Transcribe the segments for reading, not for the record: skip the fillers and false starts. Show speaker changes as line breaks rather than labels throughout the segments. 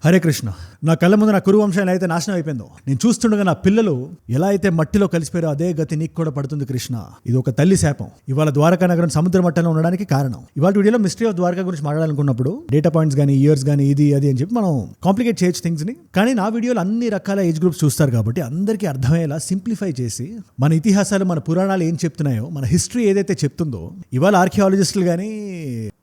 హరే కృష్ణ. నా కళ్ళ ముందు నా కురువంశం ఎలా అయితే నాశనం అయిపోయిందో, నేను చూస్తుండగా నా పిల్లలు ఎలా అయితే మట్టిలో కలిసిపోయారో అదే గతి నీకు కూడా పడుతుంది కృష్ణ. ఇది ఒక తల్లి శాపం. ఇవాళ ద్వారకా నగరం సముద్ర మట్టంలో ఉండడానికి కారణం. ఇవాళ వీడియోలో మిస్టరీ ఆఫ్ ద్వారకా గురించి మాట్లాడాలనుకున్నప్పుడు డేటా పాయింట్స్ కానీ ఇయర్స్ కానీ ఇది అది అని చెప్పి మనం కాంప్లికేట్ చేయొచ్చు థింగ్స్ ని. కానీ నా వీడియోలో అన్ని రకాల ఏజ్ గ్రూప్స్ చూస్తారు కాబట్టి అందరికీ అర్థమయ్యేలా సింప్లిఫై చేసి మన ఇతిహాసాలు, మన పురాణాలు ఏం చెప్తున్నాయో, మన హిస్టరీ ఏదైతే చెప్తుందో, ఇవాళ ఆర్కియాలజిస్టులు కానీ,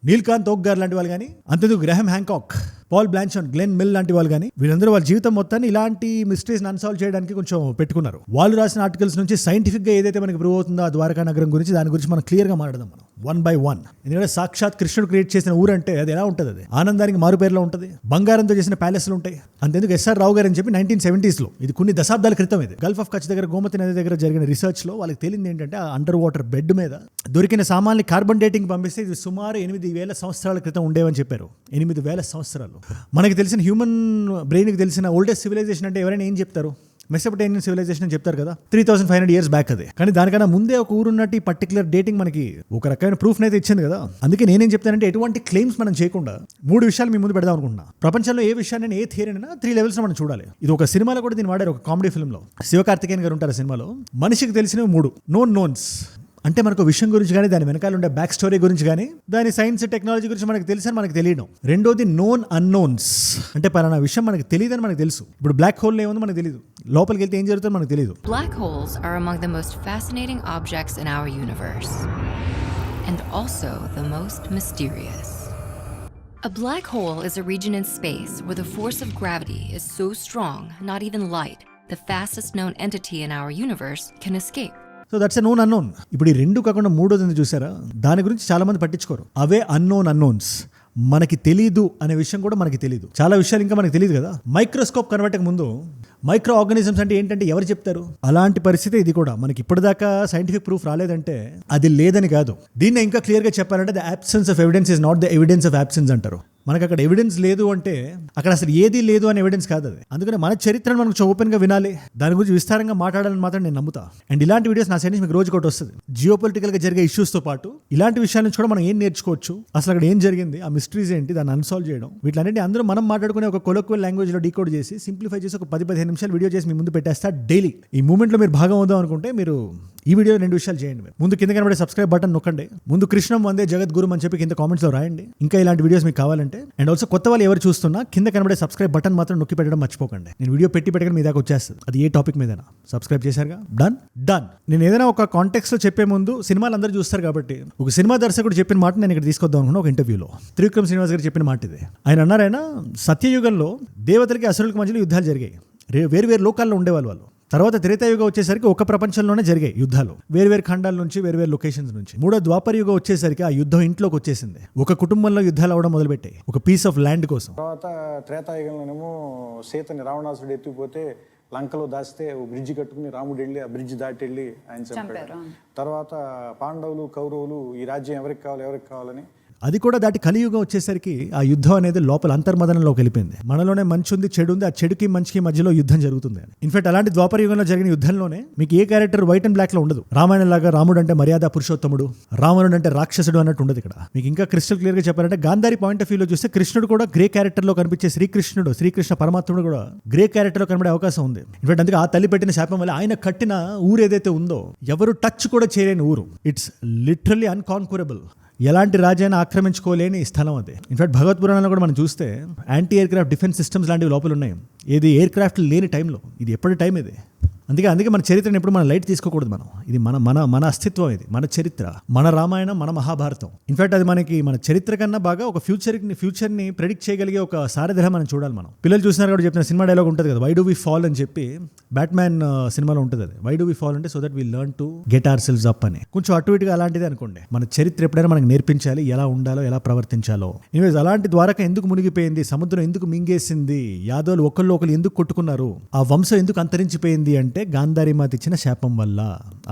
నీల్కాంత్ ఓక్ గారు లాంటి వాళ్ళు కానీ, అంతేందుకు Graham Hancock, Paul Blanchan, Glenn Mill లాంటి వాళ్ళు కానీ, వీళ్ళందరూ వాళ్ళ జీవితం మొత్తాన్ని ఇలాంటి మిస్టరీస్ అన్సాల్వ్ చేయడానికి కొంచెం పెట్టుకున్నారు. వాళ్ళు రాసిన ఆర్టికల్స్ నుంచి సైంటిఫిక్ గా ఏదైతే మనకి ప్రూవ్ అవుతుందో ఆ ద్వారకా నగరం గురించి, దాని గురించి మనం క్లియర్ గా మాట్లాడదాం మనం వన్ బై వన్. ఎందుకంటే సాక్షాత్ కృష్ణుడు క్రియేట్ చేసిన ఊరు అంటే అది ఎలా ఉంటుంది? అది ఆనందానికి మారుపేరులో ఉంటుంది, బంగారంతో చేసిన ప్యాలెస్లు ఉంటాయి. అంతేందుకు ఎస్ఆర్ రావు గారు అని చెప్పి 1970s లో, ఇది కొన్ని దశాబ్దాల క్రితం, ఇది గల్ఫ్ ఆఫ్ కచ్ దగ్గర గోమతి నది దగ్గర జరిగిన రీసెర్చ్ లో వాళ్ళకి తెలిసింది ఏంటంటే, ఆ అండర్ వాటర్ బెడ్ మీద దొరికిన సామాన్ని కార్బన్ డేటింగ్ పంపిస్తే ఇది సుమారు 8,000 సంవత్సరాల క్రితం ఉండేవని చెప్పారు. 8,000 సంవత్సరాలు. మనకి తెలిసిన హ్యూమన్ బ్రెయిన్కి తెలిసిన ఓల్డెస్ట్ సివిలైజేషన్ అంటే ఎవరైనా ఏం చెప్తారు? మెసోపొటేమియన్ సివిలైజేషన్ అని చెప్తారు కదా, 3,500 years బ్యాక్ అది. కానీ దానికన్నా ముందే ఒక ఊరు ఉన్నట్టు ఈ పర్టికులర్ డేటింగ్ మనకి ఒక రకమైన ప్రూఫ్ అయితే ఇచ్చింది కదా. అందుకే నేనేం చెప్తానంటే, ఎటువంటి క్లెయిమ్స్ మనం చేయకుండా 3 విషయాలు మీ ముందు పెడదాం అనుకుంటున్నా. ప్రపంచంలో ఏ విషయాన్ని, ఏ థియరీనైనా 3 levels మనం చూడాలి. ఇది ఒక సినిమాలో కూడా దీన్ని వాడారు, ఒక కామెడీ ఫిల్మ్ లో. శివకార్తికేయన్ గారు ఉంటారు ఆ సినిమాలో. మనిషికి తెలిసినవి 3 నోన్ నోన్స్. అంటే మనకు విషయం గురించి కానీ, దాని వెనకాల ఉండే బ్యాక్ స్టోరీ గురించి కానీ, దాని సైన్స్ టెక్నాలజీ గురించి మనకు తెలుసని మనకు తెలియడం. రెండోది నోన్ అన్నోన్స్. అంటే పలానా విషయం మనకు తెలియదని మనకు తెలుసు. ఇప్పుడు బ్లాక్ హోల్ ఏముందో మనకు తెలియదు, లోపలికి వెళ్తే ఏం జరుగుతుందో మనకు తెలియదు.
Black holes are among the most fascinating objects in our universe, and also the most mysterious. A black hole is a region in space where the force of gravity is so strong, not even light, the fastest known entity in our universe, can escape.
So that's a known unknown. ఇప్పుడు ఈ 2 కాకుండా 3వది చూసారా, దాని గురించి చాలా మంది పట్టించుకోరు. అవే unknown unknowns. మనకి తెలీదు అనే విషయం కూడా మనకి తెలీదు. చాలా విషయాలు ఇంకా మనకి తెలియదు కదా. మైక్రోస్కోప్ కనబెట్టక ముందు మైక్రో ఆర్గానిజమ్స్ అంటే ఏంటంటే ఎవరు చెప్తారు? అలాంటి పరిస్థితి ఇది కూడా. మనకి ఇప్పటిదాకా సైంటిఫిక్ ప్రూఫ్ రాలేదంటే అది లేదని కాదు. దీన్ని ఇంకా క్లియర్గా చెప్పాలంటే, the absence of evidence is not the evidence of absence అంటారు. మనకు అక్కడ ఎవిడెన్స్ లేదు అంటే అక్కడ అసలు ఏది లేదు అనే ఎవిడెన్స్ కాదు అది. అందుకని మన చరిత్రను మనకు ఓపెన్ గా వినాలి, దాని గురించి విస్తారంగా మాట్లాడాలని మాత్రం నేను నమ్ముతా. అండ్ ఇలాంటి వీడియోస్ నా సైడ్ నుంచి మీకు రోజు ఒకటి వస్తుంది. జియో పొలిటికల్ గా జరిగే ఇష్యూస్ తో పాటు ఇలాంటి విషయాల నుంచి కూడా మనం ఏం నేర్చుకోవచ్చు, అసలు అక్కడ ఏం జరిగింది, ఆ మిస్టరీస్ ఏంటి, దాన్ని అన్సాల్వ్ చేయడం, వీటిలన్నింటి అందరూ మనం మాట్లాడుకునే ఒక కొలోక్వల్ లాంగ్వేజ్ లో డీకోడ్ చేసి, సింప్లిఫై చేసి ఒక 10-15 నిమిషాలు వీడియో చేసి మీ ముందు పెట్టేస్తా డైలీ. ఈ మూమెంట్ లో మీరు భాగం అవుదాం అనుకుంటే మీరు ఈ వీడియో 2 విషయాలు చేయండి. మీరు ముందు కింద కనబడే సబ్స్క్రైబ్ బటన్ నొక్కండి. ముందు కృష్ణం వందే జగద్గురు అని చెప్పి కింద కామెంట్స్ లో రాయండి. ఇంకా ఇలాంటి వీడియోస్ మీకు కావాలంటే. అండ్ ఆల్సో కొత్త వాళ్ళు ఎవరు చూస్తున్నా కింద కనబడే సబ్స్క్రైబ్ బటన్ మాత్రం నొక్కి పెట్టడం మర్చిపోకండి. నేను వీడియో పెట్టగానే మీ దాకా వచ్చేస్తుంది. అది ఏ టాపిక్ మీదైనా. సబ్స్క్రైబ్ చేశారుగా, డన్. నేను ఏదైనా ఒక కాంటెక్స్ట్ లో చెప్పే ముందు, సినిమాలు అందరూ చూస్తారు కాబట్టి, ఒక సినిమా దర్శకుడు చెప్పిన మాట నేను ఇక్కడ తీసుకొద్దాం అనుకున్నా. ఒక ఇంటర్వ్యూలో త్రివిక్రమ్ శ్రీనివాస్ గారు చెప్పిన మాట ఇది. ఆయన అన్నారు, సత్యయుగంలో దేవతలకి అసురులకి మధ్యలో యుద్ధాలు జరిగాయి. వేరు లోకాల్లో ఉండేవాళ్ళు వాళ్ళు. తర్వాత త్రేతాయుగం వచ్చేసరికి ఒక ప్రపంచంలోనే జరిగాయి యుద్ధాలు, వేరు ఖండాల నుంచి, వేరు లొకేషన్స్ నుంచి. 3వ ద్వాపర యుగం వచ్చేసరికి ఆ యుద్ధం ఇంట్లోకి వచ్చేసింది. ఒక కుటుంబంలో యుద్ధాలు అవడం మొదలుపెట్టాయి, ఒక పీస్ ఆఫ్ ల్యాండ్ కోసం.
తర్వాత త్రేతాయుగంలోనేమో సీతని రావణాసుడు ఎత్తిపోతే లంకలో దాస్తే బ్రిడ్జి కట్టుకుని రాముడు వెళ్ళి ఆ బ్రిడ్జి దాటి వెళ్ళి ఆయన చంపాడు. తర్వాత పాండవులు, కౌరవులు ఈ రాజ్యం ఎవరికి కావాలని,
అది కూడా దాటి కలియుగం వచ్చేసరికి ఆ యుద్ధం అనేది లోపల అంతర్మదనంలోకి వెళ్ళిపోయింది. మనలోనే మంచి ఉంది, చెడు ఉంది, ఆ చెడుకి మంచికి మధ్యలో యుద్ధం జరుగుతుంది. ఇన్ఫాక్ట్ అలాంటి ద్వాపర యుగంలో జరిగిన యుద్ధంలోనే మీకు ఏ క్యారెక్టర్ వైట్ అండ్ బ్లాక్ లో ఉండదు. రామాయణం లాగా రాముడు అంటే మర్యాద పురుషోత్తముడు, రావణుడు అంటే రాక్షసుడు అన్నట్టు ఉండదు ఇక్కడ. మీకు ఇంకా క్రిస్టల్ క్లియర్ గా చెప్పాలంటే, గాంధారి పాయింట్ ఆఫ్ వ్యూలో చూస్తే కృష్ణుడు కూడా గ్రే క్యారెక్టర్ లో కనిపించే శ్రీకృష్ణ పరమాత్ముడు కూడా గ్రే క్యారెక్టర్ లో కనబడే అవకాశం ఉంది. ఇన్ఫాక్ట్ అందుకే ఆ తల్లి పెట్టిన శాపం వల్ల ఆయన కట్టిన ఊరు ఏదైతే ఉందో, ఎవరు టచ్ కూడా చేయలేని ఊరు. It's literally unconquerable. ఎలాంటి రాజైనా ఆక్రమించుకోలేని స్థలం అది. ఇన్ఫాక్ట్ భగవత్ పురాణంలో కూడా మనం చూస్తే anti air craft defence systems లాంటివి లోపల ఉన్నాయి. ఏది ఎయిర్ క్రాఫ్ట్ లేని టైంలో. ఇది ఎప్పటి టైం ఇది. అందుకే మన చరిత్రను ఎప్పుడు మనం లైట్ తీసుకోకూడదు. ఇది మన అస్తిత్వం, ఇది మన చరిత్ర, మన రామాయణం, మన మహాభారతం. ఇన్ఫాక్ట్ అది మన చరిత్ర కన్నా బాగా ఒక ఫ్యూచర్ని ప్రెడిక్ట్ చేయగలిగే ఒక సారథిగా మనం చూడాలి. మనం పిల్లలు చూసినారు కూడా చెప్పిన సినిమా డైలాగ్ ఉంటుంది కదా, వై డు వి ఫాల్ అని చెప్పి బ్యాట్మ్యాన్ సినిమాలో ఉంటుంది. అది వై డు వి ఫాల్ అంటే so that we learn to get ourselves up అని. కొంచెం అటు ఇటుగా అలాంటిది అనుకోండి. మన చరిత్ర ఎప్పుడైనా మనకు నేర్పించాలి ఎలా ఉండాలో, ఎలా ప్రవర్తించాలో. ఇన్వేజ్ అలాంటి ద్వారక ఎందుకు మునిగిపోయింది, సముద్రం ఎందుకు మింగేసింది, యాదవులు ఒకళ్ళు ఎందుకు కొట్టుకున్నారు, ఆ వంశం ఎందుకు అంతరించిపోయింది అంటే అంటే గాంధారి మాత ఇచ్చిన శాపం వల్ల.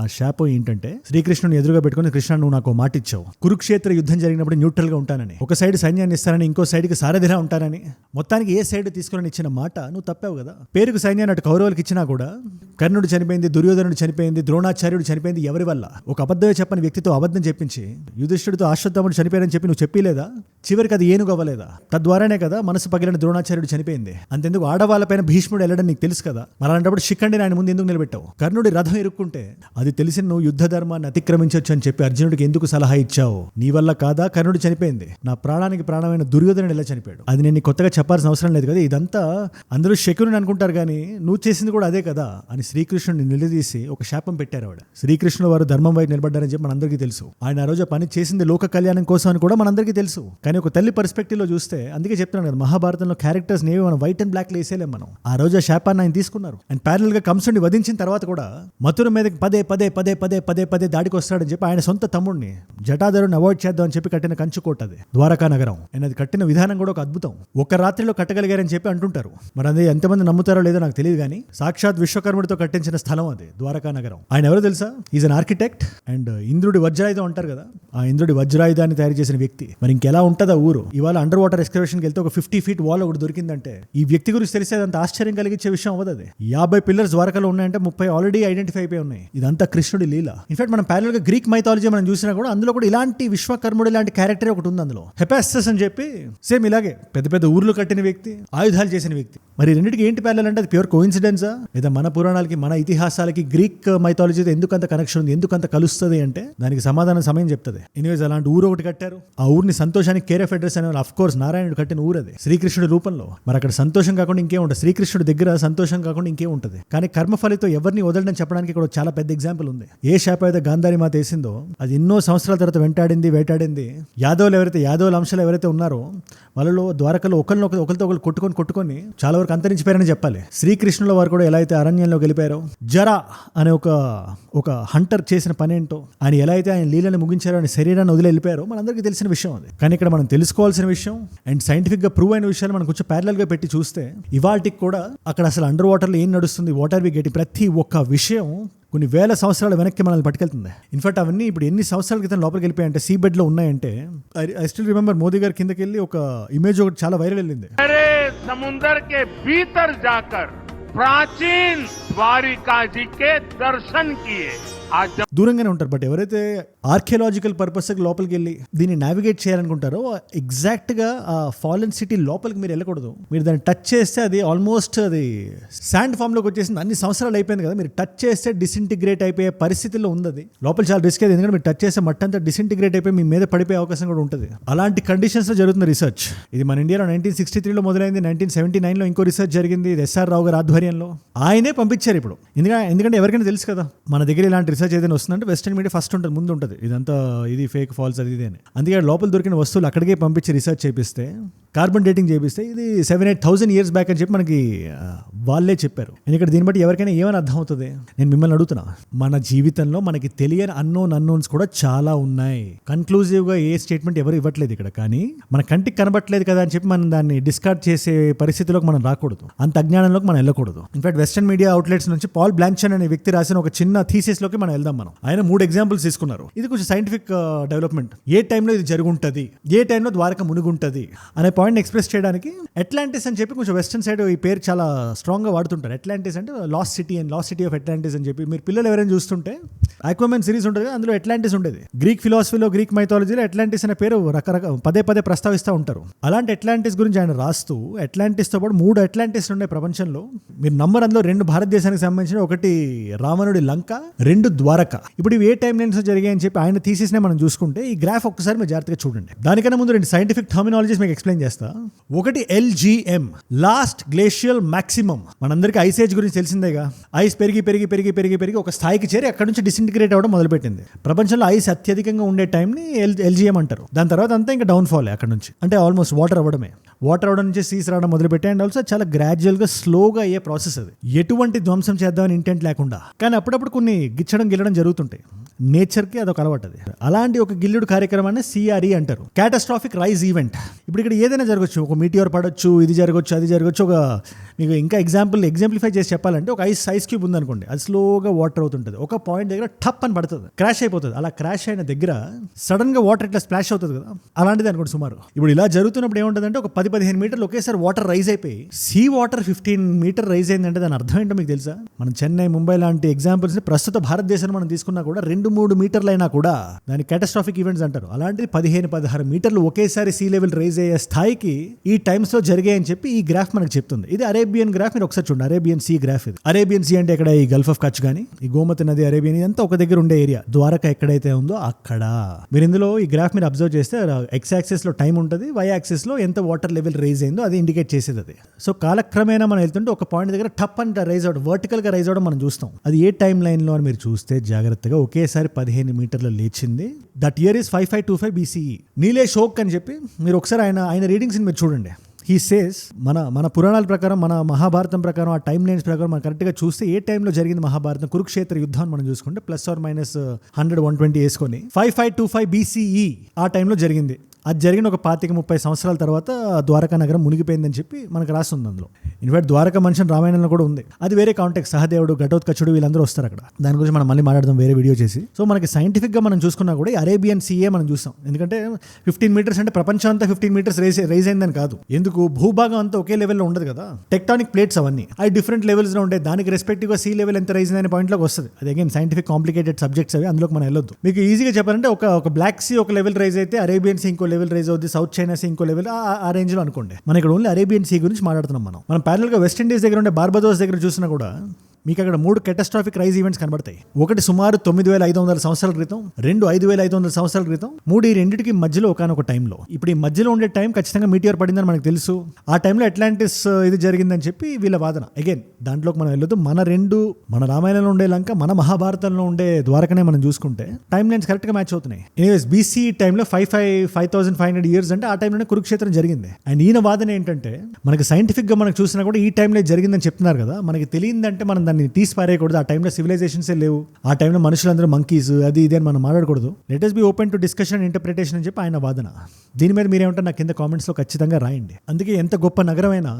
ఆ శాపం ఏంటంటే శ్రీకృష్ణుని ఎదురుగా పెట్టుకుని, కృష్ణ నువ్వు నాకు మాట ఇచ్చావు, కురుక్షేత్ర యుద్ధం జరిగినప్పుడు న్యూట్రల్ గా ఉంటానని, ఒక సైడ్ సైన్యాన్ని ఇస్తానని, ఇంకో సైడ్ కి సారథిలా ఉంటానని, మొత్తానికి ఏ సైడ్ తీసుకుని ఇచ్చిన మాట నువ్వు తప్పావు కదా. పేరుకు సైన్యాన్ని అటు కౌరవులకు ఇచ్చినా కూడా కర్ణుడు చనిపోయింది, దుర్యోధనుడు చనిపోయింది, ద్రోణాచార్యుడు చనిపోయింది ఎవరి వల్ల? ఒక అబద్ధమే చెప్పని వ్యక్తితో అబద్ధం చెప్పించి యుధిష్ఠుడితో అశ్వత్థాముడు చనిపోయారని చెప్పి నువ్వు చెప్పలేదా? చివరికి అది ఏనుగు అవ్వలేదా? తద్వారానే కదా మనసు పగిలిన ద్రోణాచార్యుడు చనిపోయింది. అంతెందుకు ఆడవాళ్ళపైన భీష్ముడు వెళ్ళడం నీకు తెలుసు కదా, మరి అలాంటప్పుడు శిఖండిని ఆయన ముందు ఎందుకు నిలబెట్టావు? కర్ణుడి రథం ఇరుక్కుంటే అది తెలిసి నువ్వు యుద్ధ ధర్మాన్ని అతిక్రమించవచ్చు అని చెప్పి అర్జునుడికి ఎందుకు సలహా ఇచ్చావు? నీ వల్ల కాదా కర్ణుడు చనిపోయింది? నా ప్రాణానికి ప్రాణమైన దుర్యోధనుడు ఎలా చనిపోయాడు? అది నేను కొత్తగా చెప్పాల్సిన అవసరం లేదు కదా. ఇదంతా అందరూ శకుని అనుకుంటారు కానీ నువ్వు చేసింది కూడా అదే కదా అని శ్రీకృష్ణుడిని నిలదీసి ఒక శాపం పెట్టారు ఆవిడ. శ్రీకృష్ణుడు వారు ధర్మం వైపు నిలబడ్డారని చెప్పి మనందరికీ తెలుసు. ఆయన ఆ రోజు పని చేసింది లోక కళ్యాణం కోసం అని కూడా మనందరికీ తెలుసు. కానీ ఒక తల్లి పర్స్పెక్టివ్ లో చూస్తే, అందుకే చెప్తున్నాను కదా, మహాభారతంలో క్యారెక్టర్స్ నేవి మనం వైట్ అండ్ బ్లాక్ లో వేసేలేం మనం. ఆ రోజు ఆ శాపాన్ని ఆయన తీసుకున్నారు. అండ్ ప్యారల్ గా కంసుడిని వధించిన తర్వాత కూడా మథుర మీదకి పదే పదే పదే పదే పదే పదే దాడికి వస్తాడని చెప్పి ఆయన సొంత తమ్ముడిని జటాధరుని అవాయిడ్ చేద్దాం అని చెప్పి కట్టిన కంచుకోట అది ద్వారకా నగరం. అండ్ అది కట్టిన విధానం కూడా ఒక అద్భుతం. ఒక రాత్రిలో కట్టగలిగారని చెప్పి అంటుంటారు. మరి అది ఎంతమంది నమ్ముతారో లేదో నాకు తెలియదు కానీ సాక్షాత్ విశ్వకర్ముడితో కట్టించిన స్థలం అది ద్వారకా నగరం. ఆయన ఎవరో తెలుసా? ఈజ్ అన్ ఆర్కిటెక్ట్ అండ్ ఇంద్రుడి వజ్రాయుధం అంటారు కదా, ఆ ఇంద్రుడి వజ్రాయుధాన్ని తయారు చేసిన వ్యక్తి. మరి ఇంకెలా ఉంటుందా ఊరు? ఇవాళ అండర్ వాటర్ ఎక్స్కవేషన్కి వెళ్తే ఒక 50 feet వాల్ ఒకటి దొరికిందంటే ఈ వ్యక్తి గురించి తెలిస్తే అంత ఆశ్చర్యం కలిగించే విషయం అవ్వదు. అది 50 పిల్లర్స్ ద్వారకలో ఉన్నాయంటే 30 ఆల్రెడీ ఐడెంటిఫై అయిపోయి ఉన్నాయి. ఇదంతా కృష్ణుడి లీల. ఇన్ఫాక్ట్ మనం ప్యారల్ గా గ్రీక్ మైథాలజీ మనం చూసినా కూడా అందులో కూడా ఇలాంటి విశ్వకర్ముడు ఇలాంటి క్యారెక్టర్ ఒకటి ఉంది. అందులో హెపాస్టస్ అని చెప్పి సేమ్ ఇలాగే పెద్ద పెద్ద ఊర్లు కట్టిన వ్యక్తి, ఆయుధాలు చేసిన వ్యక్తి. మరి రెండింటికి ఏంటి ప్యారల్ అంటే అది ప్యూర్ కోఇన్సిడెన్సా లేదా మన పురాణాలకి మన ఇతిహాసాలకి గ్రీక్ మైథాలజీతో ఎందుకు అంత కనెక్షన్ ఉంది, ఎందుకు అంత కలుస్తుంది అంటే దానికి సమాధానం సమయం చెప్తుంది. ఎనీవేస్ అలాంటి ఊరు ఒకటి కట్టారు. ఆ ఊరిని సంతోషానికి కేర్ ఆఫ్ అడ్రస్ అనే ఆఫ్ కోర్స్ నారాయణుడు కట్టిన ఊరు అది శ్రీకృష్ణుడి రూపంలో. మరి అక్కడ సంతోషం కాకుండా ఇంకేం ఉంటుంది? శ్రీకృష్ణుడి దగ్గర సంతోషం కాకుండా ఇంకేం ఉంటుంది? కానీ కర్మఫలితో ఎవరిని వదలడం చెప్పడానికి ఇక్కడ చాలా పెద్ద ఎగ్జాంపుల్ ఉంది. ఏ శాప అయితే గాంధారి మాత వేసిందో అది ఎన్నో సంవత్సరాల తర్వాత వేటాడింది. యాదవులు ఎవరైతే యాదవుల అంశాలు ఎవరైతే ఉన్నారో వాళ్ళలో ద్వారకలో ఒకరితో ఒకరు కొట్టుకొని చాలా వరకు అంతరించిపోయారని చెప్పాలి. శ్రీకృష్ణుల వారు కూడా ఎలా అయితే అరణ్యంలో గెలిపారో, జరా అనే ఒక హంటర్ చేసిన పని ఏంటో, ఆయన ఎలా అయితే ఆయన లీలను ముగించారో, ఆయన శరీరాన్ని వదిలి వెళ్ళిపోయారో మనందరికీ తెలిసిన విషయం అది. కానీ ఇక్కడ మనం తెలుసుకోవాల్సిన విషయం అండ్ సైంటిఫిక్ గా ప్రూవ్ అయిన విషయాలు మనం కొంచెం ప్యారలల్ గా పెట్టి చూస్తే ఇవాళకి కూడా అక్కడ అసలు అండర్ వాటర్లో ఏం నడుస్తుంది, వాటర్ వి గెటింగ్, ప్రతి ఒక్క విషయం కొన్ని వేల సంవత్సరాల వెనక్కి మనల్ని పట్టుకెళ్తుంది. ఇన్ఫాక్ట్ అవన్నీ ఇప్పుడు ఎన్ని సంవత్సరాల క్రితం లోపలికి వెళ్ళిపోయాయంటే సీ బెడ్ లో ఉన్నాయంటే ఐ స్టిల్ రిమెంబర్ మోదీ గారి కిందకి వెళ్ళి ఒక ఇమేజ్ ఒకటి చాలా వైరల్ వెళ్ళింది.
समुंदर के भीतर जाकर प्राचीन द्वारिका जी के दर्शन किए.
దూరంగానే ఉంటారు. బట్ ఎవరైతే ఆర్కియలాజికల్ పర్పస్ లోపలికి వెళ్ళి దీన్ని నావిగేట్ చేయాలనుకుంటారో ఎగ్జాక్ట్ గా ఆ ఫాలెన్ సిటీ లోపలికి మీరు వెళ్ళకూడదు. మీరు దాన్ని టచ్ చేస్తే అది ఆల్మోస్ట్ అది శాండ్ ఫామ్ లోకి వచ్చేసింది. అన్ని సంవత్సరాలు అయిపోయింది కదా, మీరు టచ్ చేస్తే డిసింటిగ్రేట్ అయిపోయే పరిస్థితిలో ఉంది అది. లోపల చాలా రిస్క్ అయింది, ఎందుకంటే మీరు టచ్ చేస్తే మట్టంతా డిసింటిగ్రేట్ అయిపోయి మీ మీద పడిపోయే అవకాశం కూడా ఉంటుంది. అలాంటి కండిషన్స్ లో జరుగుతున్న రీసెర్చ్ ఇది మన ఇండియాలో 1963లో మొదలైంది. 1979లో ఇంకో రీసెర్చ్ జరిగింది ఎస్ఆర్ రావు గారి ఆధ్వర్యంలో. ఆయనే పంపించారు ఇప్పుడు. ఎందుకంటే ఎవరికైనా తెలుసు కదా మన దగ్గర ఇలాంటి రీసెర్చ్ ఏదైనా వస్తుందంటే వెస్టర్న్ మీడియా ఫస్ట్ ఉంటుంది, ముందు ఉంటుంది ఇదంతా ఇది ఫేక్ ఫాల్స్ అది ఇది అని. అందుకే లోపల దొరికిన వస్తువులు అక్కడికే పంపించి రీసెర్చ్ చేపిస్తే, కార్బన్ డేటింగ్ చేపిస్తే ఇది 7,000-8,000 years బ్యాక్ అని చెప్పి మనకి వాళ్ళే చెప్పారు. ఎందుకంటే దీన్ని బట్టి ఎవరికైనా ఏమని అర్థం అవుతుంది? నేను మిమ్మల్ని అడుగుతున్నా, మన జీవితంలో మనకి తెలియని అన్నోన్స్ కూడా చాలా ఉన్నాయి. కన్క్లూజివ్ గా ఏ స్టేట్మెంట్ ఎవరు ఇవ్వట్లేదు ఇక్కడ. కానీ మన కంటికి కనబట్టలేదు కదా అని చెప్పి మనం దాన్ని డిస్కార్డ్ చేసే పరిస్థితిలోకి మనం రాకూడదు, అంత అజ్ఞానంలోకి మనం వెళ్ళకూడదు. ఇన్ఫాక్ట్ వెస్టర్న్ మీడియా అవుట్లెట్స్ నుంచి పాల్ బ్లాంచన్ అనే వ్యక్తి రాసిన ఒక చిన్న థీసిస్ లోకి మనం వెళ్దాం. మనం ఆయన 3 ఎగ్జాంపుల్స్ తీసుకున్నారు. ఇది కొంచెం సైంటిఫిక్ డెవలప్మెంట్. ఏ టైంలో ఇది జరుగుంటది, ఏ టైంలో ద్వారక మునుగుంటది అనే పాయింట్ ఎక్స్ప్రెస్ చేయడానికి అట్లాంటిస్ అని చెప్పి కొంచెం వెస్టర్న్ సైడ్ ఈ పేరు చాలా స్ట్రాంగ్ గా వాడుతుంటారు. అట్లాంటిస్ అంటే లాస్ట్ సిటీ ఆఫ్ అట్లాంటిస్ అని చెప్పి మీరు పిల్లలు ఎవరైనా చూస్తుంటే ఆక్వామెన్ సిరీస్ ఉంటుంది, అందులో అట్లాంటిస్ ఉండేది. గ్రీక్ ఫిలాసఫీలో, గ్రీక్ మైథాలజీలో అట్లాంటిస్ అనే పేరు రకరకాల పదే ప్రస్తావిస్తూ ఉంటారు. అలాంటి అట్లాంటిస్ గురించి ఆయన రాస్తూ అట్లాంటిస్ తో పాటు 3 అట్లాంటిస్ ఉన్నాయి ప్రపంచంలో. మీరు నంబర్ అందులో 2 భారతదేశానికి సంబంధించిన, ఒకటి రావణుడి లంక, 2 ద్వారక. ఇప్పుడు ఇవి ఏ టైం లైన్స్ జరిగాయని చెప్పి ఆయన థీసిస్నే మనం చూసుకుంటే ఈ గ్రాఫ్ ఒక్కసారి మీరు జాగ్రత్తగా చూడండి. దానికన్నా ముందు 2 సైంటిఫిక్ టర్మినాలజీస్ మీకు ఎక్స్ప్లెయిన్ చేస్తా. ఒకటి LGM, లాస్ట్ గ్లేషియల్ మాక్సిమం. మనందరికీ ఐస్ ఏజ్ గురించి తెలిసిందేగా. ఐస్ పెరిగి ఒక స్థాయికి చేరి అక్కడ నుంచి డిసింటిగ్రేట్ అవ్వడం మొదలుపెట్టింది. ప్రపంచంలో ఐస్ అత్యధికంగా ఉండే టైంని LGM అంటారు. దాని తర్వాత అంతా ఇంకా డౌన్ ఫాల్ అక్కడ నుంచి, అంటే ఆల్మోస్ట్ వాటర్ అవ్వడం నుంచి సీస్ రావడం మొదలుపెట్టే. అండ్ ఆల్సో చాలా గ్రాడ్యువల్ గా స్లోగా అయ్యే ప్రాసెస్ అది, ఎటువంటి ధ్వంసం చేద్దామని ఇంటెంట్ లేకుండా. కానీ అప్పుడప్పుడు కొన్ని గిల్లడం జరుగుతుంటాయి. నేచర్కి అదొక అలవాటు అది. అలాంటి ఒక గిల్లుడు కార్యక్రమాన్ని CRE అంటారు, క్యాటాస్ట్రాఫిక్ రైజ్ ఈవెంట్. ఇప్పుడు ఇక్కడ ఏదైనా జరగచ్చు, ఒక మీటియోర్ పడొచ్చు, ఇది జరగచ్చు, అది జరగచ్చు, ఒక మీకు ఇంకా ఎగ్జాంప్లిఫై చేసి చెప్పాలంటే ఒక ఐస్ క్యూబ్ ఉందనుకోండి, అది స్లోగా వాటర్ అవుతుంటుంది, ఒక పాయింట్ దగ్గర టప్ అని పడుతుంది, క్రాష్ అయిపోతుంది. అలా క్రాష్ అయిన దగ్గర సడన్ గా వాటర్ ఇట్లా స్ప్లాష్ అవుతుంది కదా, అలాంటిది అనుకోండి సుమారు. ఇప్పుడు ఇలా జరుగుతున్నప్పుడు ఏముంటుందంటే ఒక 10-15 మీటర్లు ఒకేసారి వాటర్ రైజ్ అయిపోయి సీ వాటర్ 15 మీటర్ రైజ్ అయిందంటే దాని అర్థం ఏంటో మీకు తెలుసా? మనం చెన్నై, ముంబై లాంటి ఎగ్జాంపుల్స్ ప్రస్తుత భారతదేశాన్ని మనం తీసుకున్నా కూడా 2-3 మీటర్లు అయినా కూడా దాని క్యాటాస్ట్రాఫిక్ ఈవెంట్స్ అంటారు. అలాంటిది 15-16 మీటర్లు ఒకేసారి సీ లెవెల్ రైజ్ అయ్యే స్థాయికి ఈ టైమ్స్ లో జరిగాయని చెప్పి ఈ గ్రాఫ్ మనకు చెప్తుంది. ఇది అరేబియన్ గ్రాఫ్, మీరు ఒకసారి చూడండి. అరేబియన్ సీ గ్రాఫ్ ఇది. అరేబియన్ సీ అంటే ఇక్కడ ఈ గల్ఫ్ ఆఫ్ కచ్ కానీ ఈ గోమతి నది, అరేబియన్ ఇదంతా ఒక దగ్గర ఉండే ఏరియా. ద్వారక ఎక్కడైతే ఉందో అక్కడ మీరు ఇందులో ఈ గ్రాఫ్ మీరు అబ్జర్వ్ చేస్తే ఎక్స్ యాక్సిస్ లో టైం ఉంటుంది, వై యాక్సిస్ లో ఎంత వాటర్ లెవెల్ రైజ్ అయిందో అది ఇండికేట్ చేసేది అది. సో కాలక్రమేణా మనం వెళ్తుంటే ఒక పాయింట్ దగ్గర టప్ అండ్ రైజ్ అవడం, వర్టికల్ గా రైజ్ అవడం మనం చూస్తాం. అది ఏ టైం లైన్ లో అని మీరు చూస్తే జాగ్రత్తగా ఒకేసారి 15 మీటర్లు లేచింది. That year is 5525 BCE. Nilesh ఓక్ అని చెప్పి మీరు ఒకసారి ఆయన రీడింగ్స్ మీరు చూడండి. హీ సేస్ మన పురాణాల ప్రకారం, మన మహాభారతం ప్రకారం, ఆ టైం లైన్స్ ప్రకారం మనం కరెక్ట్గా చూస్తే ఏ టైంలో జరిగింది మహాభారతం, కురుక్షేత్ర యుద్ధాన్ని మనం చూసుకుంటే +or-100-120 వేసుకొని 5525 BCE ఆ టైంలో జరిగింది. అది జరిగిన ఒక 25-30 సంవత్సరాల తర్వాత ద్వారకా నగరం మునిగిపోయిందని చెప్పి మనకు రాసి ఉంది అందులో. ఇన్ఫాక్ట్ ద్వారకా మనుషన్ రామాయణంలో కూడా ఉంది. అది వేరే కాంటెక్స్ట్, సహదేవుడు, ఘటోత్కచుడు వీళ్ళందరూ వస్తారు అక్కడ. దాని గురించి మనం మళ్ళీ మాట్లాడదాం వేరే వీడియో చేసి. సో మనకి సైంటిఫిక్ గా మనం చూసుకున్నా కూడా అరేబియన్ సీఏ మనం చూస్తాం. ఎందుకంటే 15 మీటర్స్ అంటే ప్రపంచం అంతా 15 మీటర్స్ రైజ్ అయిందని కాదు. ఎందుకు, భూభాగం అంతా ఒకే లెవెల్లో ఉండదు కదా, టెక్టానిక్ ప్లేట్స్ అవన్నీ అవి డిఫరెంట్ లెవెల్స్ లో ఉంటాయి. దానికి రెస్పెక్టివ్ గా సీ లెవెల్ ఎంత రైజ్ అనే పాయింట్ లోకి వస్తుంది. అది అగైన్ సైంటిఫిక్ కాంప్లికేటెడ్ సబ్జెక్ట్స్ అవి, అందులోకి మనం వెళ్ళొద్దు. మీకు ఈజీగా చెప్పాలంటే ఒక బ్లాక్ సీ ఒక లెవెల్ రైజ్ అయితే అరేబియన్ సీ ఇంకో లెవెల్ రైజ్ అవుతుంది, సౌత్ చైనా సీ ఇంకో లెవెల్, ఆ రేంజ్ లో అనుకోండి. మనం ఇక్కడ ఓన్లీ అరేబియన్ సీ గురించి మాట్లాడుతున్నాం. మనం ప్యారల్ గా వెస్ట్ ఇండీస్ దగ్గర ఉండే బార్బడోస్ దగ్గర చూసినా కూడా మీకు అక్కడ 3 కెటాస్ట్రాఫిక్ రైజ్ ఈవెంట్స్ కనబడతాయి. ఒకటి సుమారు 9500 సంవత్సరాల క్రితం, 2 5500 సంవత్సరాల క్రితం, 3 ఈ రెండింటికి మధ్యలో ఒకనొక టైంలో. ఇప్పుడు ఈ మధ్యలో ఉండే టైం ఖచ్చితంగా మీటియర్ పడిందని మనకు తెలుసు. ఆ టైంలో అట్లాంటిస్ ఇది జరిగిందని చెప్పి వీళ్ళ వాదన. అగైన్ దాంట్లోకి మనం వెళ్ళొద్దు. మన రామాయణంలో ఉండే లంక, మన మహాభారతంలో ఉండే ద్వారకనే మనం చూసుకుంటే టైం లైన్స్ కరెక్ట్ గా మ్యాచ్ అవుతున్నాయి. ఎనీవేస్ BCE టైంలో 5500 ఇయర్స్ అంటే ఆ టైంలోనే కురుక్షేత్రం జరిగింది. అండ్ ఈయన వాదన ఏంటంటే మనకి సైంటిఫిక్ గా మనకు చూసినా కూడా ఈ టైంలో జరిగిందని చెప్తున్నారు కదా, మనకి తెలియదంటే మనం దాన్ని తీసి పారేయకూడదు. ఆ టైంలో సివిలైజేషన్సే లేవు, ఆ టైంలో మనుషులందరూ మంకీస్ అది ఇది అని మనం మాట్లాడకూడదు. Let us be open to discussion and interpretation అని చెప్పి ఆయన వాదన. దీని మీద మీరేమంటారు నాకు కింద కామెంట్స్ లో ఖచ్చితంగా రాయండి. అందుకే ఎంత గొప్ప నగరమైనా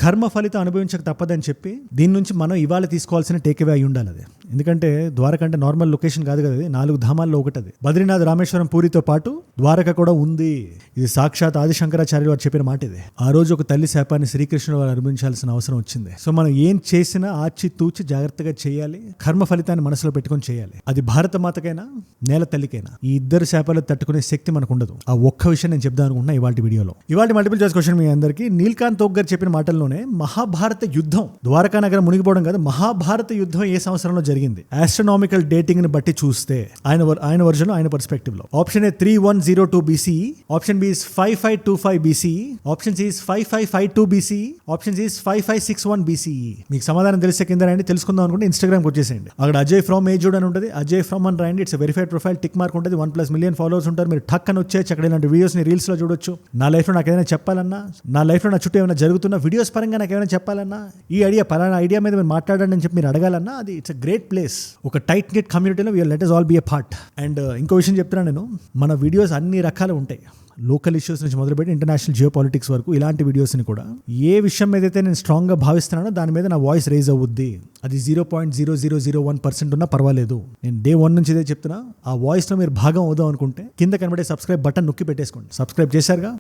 కర్మ ఫలితం అనుభవించక తప్పదని చెప్పి దీని నుంచి మనం ఇవాళ తీసుకోవాల్సిన టేక్అవే అయి ఉండాలి అది. ఎందుకంటే ద్వారక అంటే నార్మల్ లొకేషన్ కాదు కదా, 4 ధామాల్లో ఒకటి అది. బద్రీనాథ్, రామేశ్వరం, పూరితో పాటు ద్వారక కూడా ఉంది. ఇది సాక్షాత్ ఆది శంకరాచార్యులు వారు చెప్పిన మాట ఇది. ఆ రోజు ఒక తల్లి శాపాన్ని శ్రీకృష్ణుడు వారు అనుభవించాల్సిన అవసరం వచ్చింది. సో మనం ఏం చేసినా ఆచి తూచి జాగ్రత్తగా చేయాలి, కర్మ ఫలితాన్ని మనసులో పెట్టుకొని చేయాలి. అది భారత మాతకైనా నేల తల్లికైనా ఈ ఇద్దరు శాపాలు తట్టుకునే శక్తి మనకు ఉండదు. ఆ ఒక్క విషయం నేను చెప్దాం అనుకుంటున్నా ఇవాళ వీడియోలో. ఇవాళ మల్టిపుల్ చాయిస్ క్వశ్చన్ మీ అందరికీ. నీల్కాంత్ తోక్ గారు చెప్పిన మాటల్లోనే మహాభారత యుద్ధం, ద్వారకా నగరం మునిగిపోవడం కాదు, మహాభారత యుద్ధం ఏ సంవత్సరంలో జరిగింది ఆస్ట్రోనామికల్ డేటింగ్ ని బట్టి చూస్తే ఆయన వర్జన్, ఆయన పర్స్పెక్టివ్ లో option A 3102 BCE, option B is 5525 BCE, option C is 5552 BCE, option C is 5561 BCE. మీకు సమాధానం తెలిసే కింద రాయండి. తెలుసుకుందాం అనుకుంటే ఇన్స్టాగ్రామ్ వచ్చేసేయండి. అక్కడ అజయ్ ఫ్రమ్ ఏజుడ్ అని ఉంటుంది, అజయ్ ఫ్రమ్ అని రాయండి. It's verified profile, tick mark ఉంటుంది, 1+ మిలియన్ ఫాలోవర్స్ ఉంటారు. మీరు టక్ అని వచ్చేసి అక్కడ ఇలాంటి వీడియోస్ ని రీల్స్ లో చూడొచ్చు. నా లైఫ్ లో నాకు ఏదైనా చెప్పాలన్నా, నా లైఫ్ లో నా చుట్టూ ఏమైనా జరుగుతున్న వీడియోస్ పరంగా నాకు ఏమైనా చెప్పాలన్నా, ఈ పలానా ఐడియా మీద మీరు మాట్లాడండి అని చెప్పి మీరు అడగాలన్నా, అది ఇట్స్ అ గ్రేట్ ప్లేస్. ఒక టైట్ నెట్ కమ్యూనిటీలో let us all be a part. And ఇంకో విషయం చెప్తున్నాను నేను, మన వీడియోస్ అన్ని రకాలు ఉంటాయి. లోకల్ ఇష్యూస్ నుంచి మొదలుపెట్టి ఇంటర్నేషనల్ జియో పాలిటిక్స్ వరకు ఇలాంటి వీడియోస్ని కూడా ఏ విషయం ఏదైతే నేను స్ట్రాంగ్గా భావిస్తున్నానో దాని మీద నా వాయిస్ రేజ్ అవుద్ది. అది 0.0001% ఉన్నా పర్వాలేదు. నేను డే 1 నుంచి ఇదే చెప్తున్నా. ఆ వాయిస్లో మీరు భాగం అవుదాం అనుకుంటే కింద కనబడే సబ్స్క్రైబ్ బటన్ నొక్కి పెట్టేసుకోండి. సబ్స్క్రైబ్ చేశారుగా,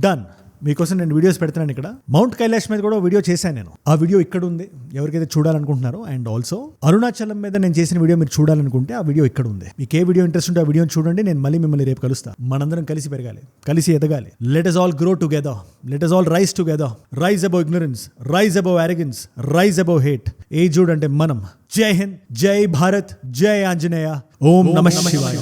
డన్. మీకోసం నేను వీడియోస్ పెడుతున్నాను. ఇక్కడ మౌంట్ కైలాష్ మీద కూడా వీడియో చేశాను నేను. ఆ వీడియో ఇక్కడ ఉంది ఎవరికైతే చూడాలనుకుంటున్నారో. అండ్ ఆల్సో అరుణాచలం మీద నేను చేసిన వీడియో మీరు చూడాలనుకుంటే ఆ వీడియో ఇక్కడ ఉంది. మీకు ఏ వీడియో ఇంట్రెస్ట్ ఉంటే ఆ వీడియోని చూడండి. నేను మళ్ళీ మిమ్మల్ని రేపు కలుస్తాను. మనందరం కలిసి పెరగాలి, కలిసి ఎదగాలి. Let us all grow together, let us all rise together. Rise above ignorance, rise above arrogance, rise above hate. ఏజుడ్ అంటే మనం. జై హింద్, జై భారత్, జై ఆంజనేయ, ఓం నమః శివాయ.